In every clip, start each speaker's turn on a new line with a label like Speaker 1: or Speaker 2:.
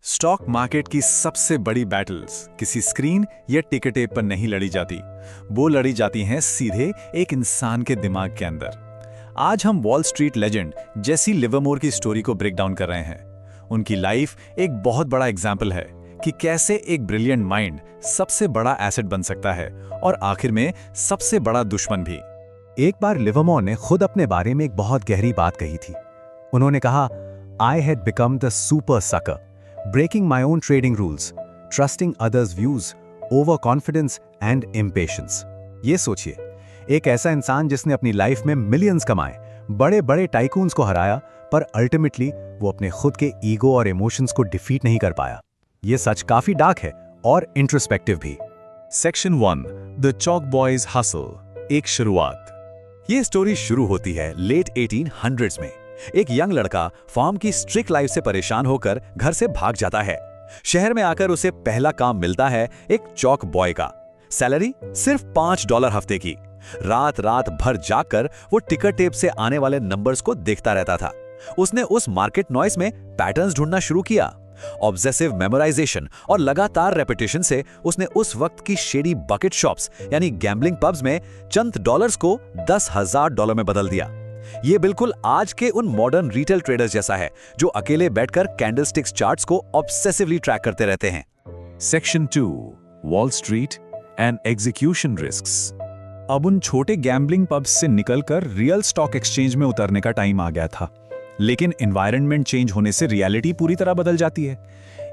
Speaker 1: Stock market की सबसे बड़ी बैटल्स किसी स्क्रीन या टिकर टेप पर नहीं लड़ी जाती, वो लड़ी जाती हैं सीधे एक इंसान के दिमाग के अंदर। आज हम wall street legend Jesse Livermore की स्टोरी को ब्रेक डाउन कर रहे हैं। उनकी लाइफ एक बहुत बड़ा एग्जाम्पल है कि कैसे एक ब्रिलियंट माइंड सबसे बड़ा एसेट बन सकता है और आखिर में सबसे बड़ा दुश्मन भी।
Speaker 2: एक बार लिवरमोर ने खुद अपने बारे में एक बहुत गहरी बात कही थी। उन्होंने कहा, I had become the super sucker, breaking my own trading rules, trusting others' views, overconfidence and impatience। ये सोचिए, एक ऐसा इंसान जिसने अपनी लाइफ में मिलियंस कमाए, बड़े बड़े टाइकून्स को हराया, पर अल्टीमेटली वो अपने खुद के ईगो और इमोशंस को डिफीट नहीं कर पाया। ये सच काफी डार्क है और इंट्रोस्पेक्टिव भी।
Speaker 1: Section 1, the chalk boys hustle, एक शुरुआत। ये स्टोरी शुरू होती है लेट 1800s में। एक यंग लड़का फार्म की स्ट्रिक्ट लाइफ से परेशान होकर घर से भाग जाता है। शहर में आकर उसे पहला काम मिलता है एक चॉक बॉय का। सैलरी सिर्फ $5 हफ्ते की। रात रात भर जाकर वो टिकर टेप से आने वाले नंबर्स को देखता रहता था। उसने उस मार्केट नॉइस में पैटर्न्स ढूंढना शुरू किया। ऑब्सेसिव मेमोराइजेशन और लगातार रेपिटेशन से उसने उस वक्त की शेडी बकेट शॉप्स यानी गैम्बलिंग पब्स में चंद डॉलर्स को $10,000 में बदल दिया। ये बिल्कुल आज के उन मॉडर्न रिटेल ट्रेडर्स जैसा है जो अकेले बैठकर कैंडलस्टिक्स चार्ट्स को ऑब्सेसिवली ट्रैक करते रहते हैं। Section 2, wall street and execution risks. अब उन छोटे गैम्बलिंग पब्स से निकलकर रियल स्टॉक एक्सचेंज में उतरने का टाइम आ गया था। लेकिन एनवायरनमेंट चेंज होने से रियलिटी पूरी तरह बदल जाती है।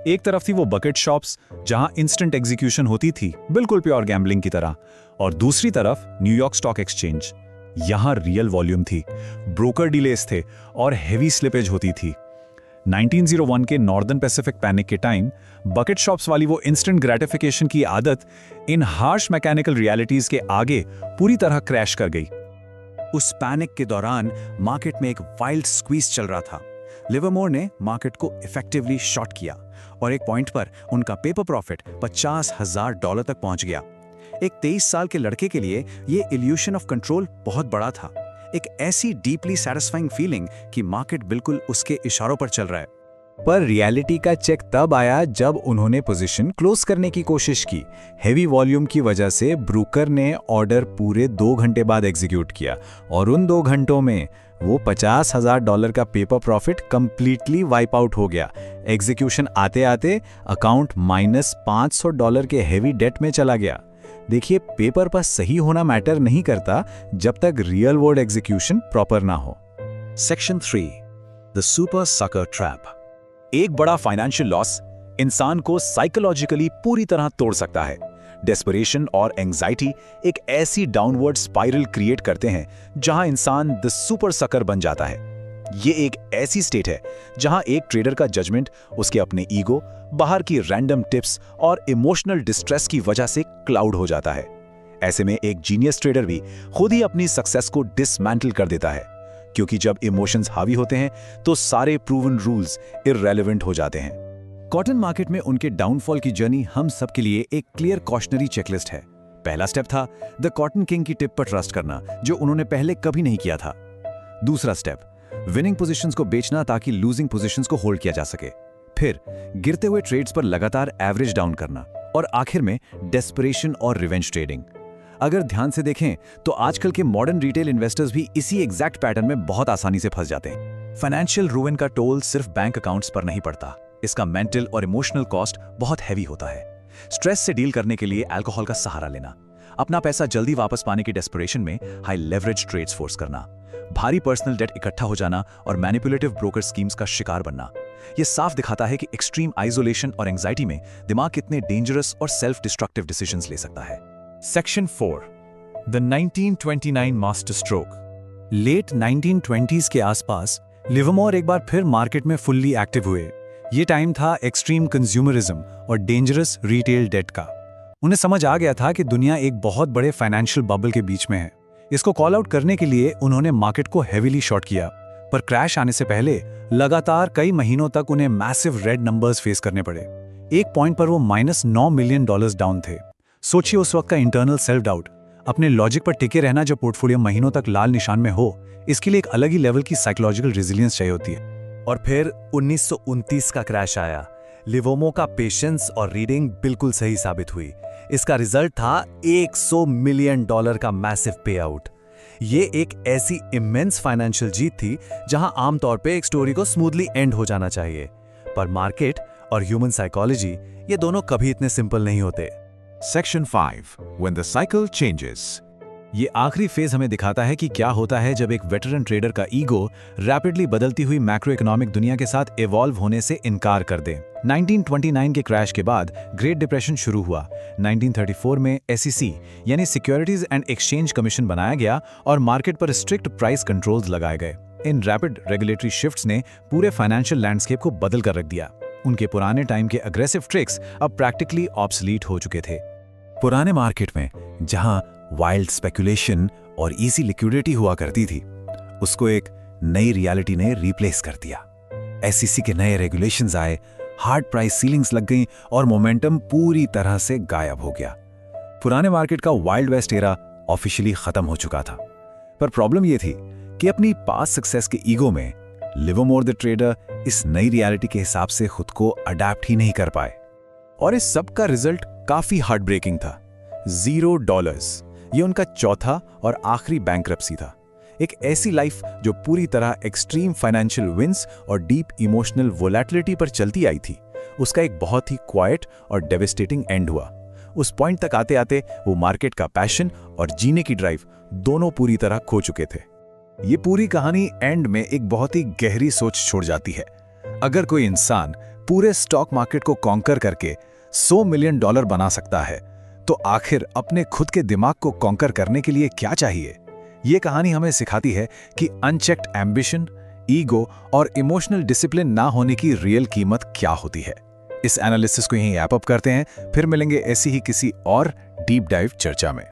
Speaker 1: एक तरफ थी वो बकेट शॉप्स जहां इंस्टेंट एग्जीक्यूशन होती थी, बिल्कुल प्योर गैम्बलिंग की तरह, और दूसरी तरफ न्यूयॉर्क स्टॉक एक्सचेंज। यहां रियल वॉल्यूम थी, ब्रोकर डिलेस थे और हेवी स्लिपेज होती थी। 1901 के नॉर्दर्न पैसिफिक पैनिक के टाइम बकेट शॉप्स वाली वो इंस्टेंट ग्रेटिफिकेशन की आदत इन हार्श मैकेनिकल रियलिटीज के आगे पूरी तरह क्रैश कर गई। उस पैनिक के दौरान मार्केट में एक वाइल्ड स्क्वीज चल रहा था। लिवरमोर ने मार्केट को इफेक्टिवली शॉर्ट किया और एक पॉइंट पर उनका पेपर प्रॉफिट $50,000 तक पहुंच गया। एक 23 साल के लड़के के लिए ये इल्यूशन ऑफ कंट्रोल बहुत बड़ा था। एक ऐसी डीपली सैटिस्फाइंग फीलिंग कि मार्केट बिल्कुल उसके इशारों पर चल रहा है।
Speaker 2: पर रियलिटी का चेक तब आया जब उन्होंने पोजीशन क्लोज करने की कोशिश की। हेवी वॉल्यूम की वजह से ब्रोकर ने ऑर्डर पूरे 2 घंटे बाद एग्जीक्यूट किया और उन 2 घंटों में वो $50,000 का paper profit completely wipe out हो गया। एग्जीक्यूशन आते आते अकाउंट -$500 के हेवी डेट में चला गया। देखिए, पेपर पर सही होना मैटर नहीं करता जब तक रियल वर्ल्ड एग्जीक्यूशन प्रॉपर ना हो।
Speaker 1: Section 3, the super sucker trap. एक बड़ा फाइनेंशियल लॉस इंसान को साइकोलॉजिकली पूरी तरह तोड़ सकता है। डेस्परेशन और एंजाइटी एक ऐसी डाउनवर्ड स्पाइरल क्रिएट करते हैं जहां इंसान द सुपर सकर बन जाता है। ये एक ऐसी स्टेट है जहां एक ट्रेडर का जजमेंट उसके अपने ईगो, बाहर की रैंडम टिप्स और इमोशनल डिस्ट्रेस की वजह से क्लाउड हो जाता है। ऐसे में एक जीनियस ट्रेडर भी खुद ही अपनी सक्सेस को डिसमैंटल कर देता है, क्योंकि जब इमोशंस हावी होते हैं तो सारे प्रूवन रूल्स इररेलेवेंट हो जाते हैं। कॉटन मार्केट में उनके डाउनफॉल की जर्नी हम सबके लिए एक क्लियर कॉशनरी चेकलिस्ट है। पहला स्टेप था द कॉटन किंग की टिप पर ट्रस्ट करना, जो उन्होंने पहले कभी नहीं किया था। दूसरा स्टेप, विनिंग पोजीशंस को बेचना ताकि लूजिंग पोजीशंस को होल्ड किया जा सके। फिर गिरते हुए ट्रेड्स पर लगातार एवरेज डाउन करना, और आखिर में डेस्परेशन और रिवेंज ट्रेडिंग। अगर ध्यान से देखें तो आजकल के मॉडर्न रिटेल इन्वेस्टर्स भी इसी एग्जैक्ट पैटर्न में बहुत आसानी से फंस जाते हैं। फाइनेंशियल रूइन का टोल सिर्फ बैंक अकाउंट्स पर नहीं पड़ता, इसका मेंटल और इमोशनल कॉस्ट बहुत हैवी होता है। स्ट्रेस से डील करने के लिए अल्कोहल का सहारा लेना, अपना पैसा जल्दी वापस पाने की डेस्परेशन में हाई लेवरेज ट्रेड्स फोर्स करना, भारी पर्सनल डेट इकट्ठा हो जाना और मैनिपुलेटिव ब्रोकर स्कीम्स का शिकार बनना। यह साफ दिखाता है कि एक्सट्रीम आइसोलेशन और एंजाइटी में दिमाग कितने डेंजरस और सेल्फ डिस्ट्रक्टिव डिसीजंस ले सकता है। Section 4, the 1929 master stroke.
Speaker 2: Late 1920s के आसपास लिवरमोर एक बार फिर मार्केट में फुल्ली एक्टिव हुए। ये टाइम था एक्सट्रीम कंज्यूमरिज्म और डेंजरस रिटेल डेट का। उन्हें समझ आ गया था कि दुनिया एक बहुत बड़े फाइनेंशियल बबल के बीच में है। इसको कॉल आउट करने के लिए उन्होंने मार्केट को हेवीली शॉर्ट किया, पर क्रैश आने से पहले लगातार कई महीनों तक उन्हें मैसिव रेड नंबर्स फेस करने पड़े। एक पॉइंट पर वो -$9 मिलियन डाउन थे। सोचिए उस वक्त का इंटरनल सेल्फ डाउट, अपने लॉजिक पर टिके रहना जब पोर्टफोलियो महीनों तक लाल निशान में हो, इसके लिए एक अलग ही लेवल की साइकोलॉजिकल रेजिलियंस चाहिए होती है।
Speaker 1: और फिर 1929 का क्रैश आया। लिवोमो का पेशेंस और रीडिंग बिल्कुल सही साबित हुई। इसका रिजल्ट था $100 मिलियन का मैसिव पे आउट। ये एक ऐसी इमेंस फाइनेंशियल जीत थी जहां आमतौर पे एक स्टोरी को स्मूथली एंड हो जाना चाहिए, पर मार्केट और ह्यूमन साइकोलॉजी ये दोनों कभी इतने सिंपल नहीं होते।
Speaker 3: Section 5. When the cycle changes.
Speaker 2: ये आखिरी फेज हमें दिखाता है कि क्या होता है जब एक वेटरन ट्रेडर का ईगो रैपिडली बदलती हुई मैक्रो इकोनॉमिक दुनिया के साथ इवॉल्व होने से इनकार कर दे। 1929 के क्रैश के बाद ग्रेट डिप्रेशन शुरू हुआ। 1934 में SEC यानी सिक्योरिटीज एंड एक्सचेंज कमीशन बनाया गया और मार्केट पर स्ट्रिक्ट प्राइस कंट्रोल्स लगाए गए। इन रैपिड रेगुलेटरी शिफ्ट्स ने पूरे फाइनेंशियल लैंडस्केप को बदल कर रख दिया। उनके पुराने टाइम के अग्रेसिव ट्रिक्स अब प्रैक्टिकली ऑब्सलीट हो चुके थे।
Speaker 1: पुराने मार्केट में जहां वाइल्ड स्पेकुलेशन और इजी लिक्विडिटी हुआ करती थी, उसको एक नई रियलिटी ने रिप्लेस कर दिया। SEC के नए रेगुलेशंस आए, हार्ड प्राइस सीलिंग्स लग गईं और मोमेंटम पूरी तरह से गायब हो गया। पुराने मार्केट का वाइल्ड वेस्ट एरा ऑफिशियली खत्म हो चुका था। पर प्रॉब्लम यह थी कि अपनी पास्ट सक्सेस के ईगो में लिवरमोर द ट्रेडर इस नई रियलिटी के हिसाब से खुद को अडैप्ट ही नहीं कर पाए, और इस सब का रिजल्ट काफी हार्ट ब्रेकिंग था। $0। ये उनका चौथा और आखिरी बैंक्रप्सी था। एक ऐसी लाइफ जो पूरी तरह एक्सट्रीम फाइनेंशियल विंस और डीप इमोशनल वोलेटिलिटी पर चलती आई थी, उसका एक बहुत ही क्वाइट और डेविस्टेटिंग एंड हुआ। उस पॉइंट तक आते आते वो मार्केट का पैशन और जीने की ड्राइव दोनों पूरी तरह खो चुके थे।
Speaker 2: ये पूरी कहानी एंड में एक बहुत ही गहरी सोच छोड़ जाती है। अगर कोई इंसान पूरे स्टॉक मार्केट को कॉन्कर करके $100 मिलियन बना सकता है, तो आखिर अपने खुद के दिमाग को कॉन्कर करने के लिए क्या चाहिए? ये कहानी हमें सिखाती है कि अनचेक्ड एम्बिशन, ईगो और इमोशनल डिसिप्लिन ना होने की रियल कीमत क्या होती है। इस एनालिसिस को यहीं रैप अप करते हैं, फिर मिलेंगे ऐसी ही किसी और डीप डाइव चर्चा में।